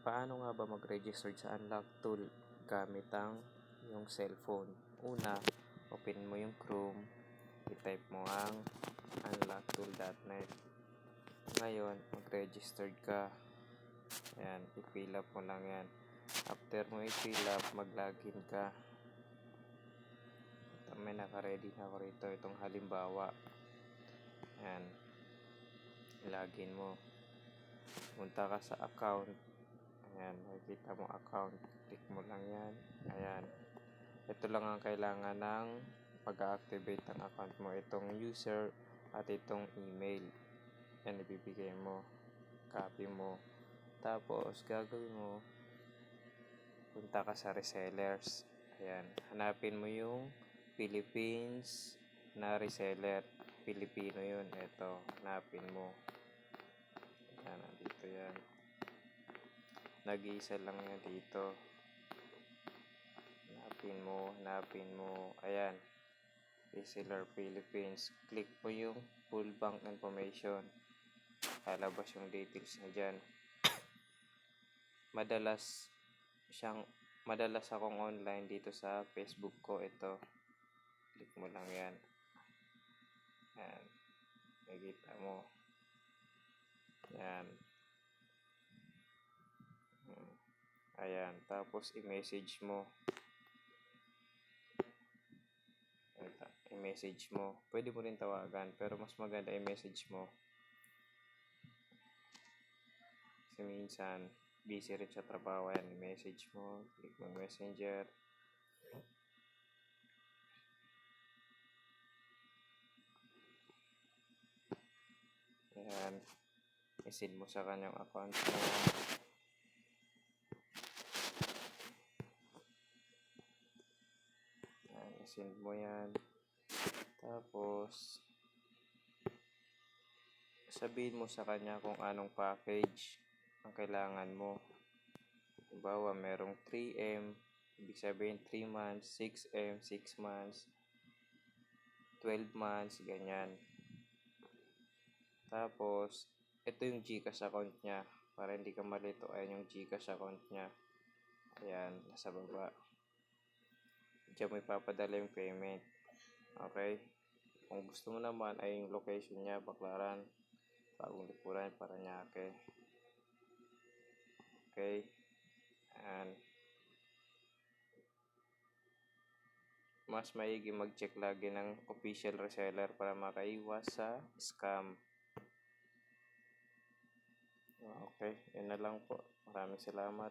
Paano nga ba mag-register sa Unlock tool gamit ang yung cellphone? Una, open mo yung Chrome, i-type mo ang unlocktool.net. Ngayon, mag-registered ka. Ayan, i-fill up mo lang yan. After mo i-fill up, mag-login ka. May naka-ready na ako rito. Itong halimbawa. Ayan, login mo. Punta ka sa account. Ayan, makikita mo account. Click mo lang yan. Ayan. Ito lang ang kailangan ng pag-activate ng account mo. Itong user at itong email. Yan, ibibigay mo. Copy mo. Tapos, gagawin mo, punta ka sa resellers. Ayan. Hanapin mo yung Philippines na reseller. Pilipino yun. Ito. Hanapin mo. Ayan, nandito yan. Nag-iisa lang yan dito. Hanapin mo. Ayan. Reseller Philippines. Click po yung full bank information. Lalabas yung details na dyan. Madalas akong online dito sa Facebook ko. Ito. Click mo lang yan. Ayan. Nakikita mo. Ayan. Ayan. Tapos, i-message mo. I-message mo. Pwede mo rin tawagan, pero mas maganda i-message mo. Kasi minsan, busy rin sa trabaho. Ayan, i-message mo. Click mo messenger. Ayan. I-send mo sa kanyang account mo. Ayan, i-send mo yan. Tapos, sabihin mo sa kanya kung anong package ang kailangan mo. Halimbawa, merong 3M, ibig sabihin 3 months, 6M, 6 months, 12 months, ganyan. Tapos, ito yung GCash account niya. Para hindi ka malito, ayan yung GCash account niya. Ayan, nasa baba. Diyan mo ipapadala yung payment. Okay? Kung gusto mo naman ay yung location niya, Baclaran, Bagong Lipunan, Parañaque. Okay? And mas maigi mag-check lagi ng official reseller para makaiwas sa scam. Okay, yun na lang po. Maraming salamat.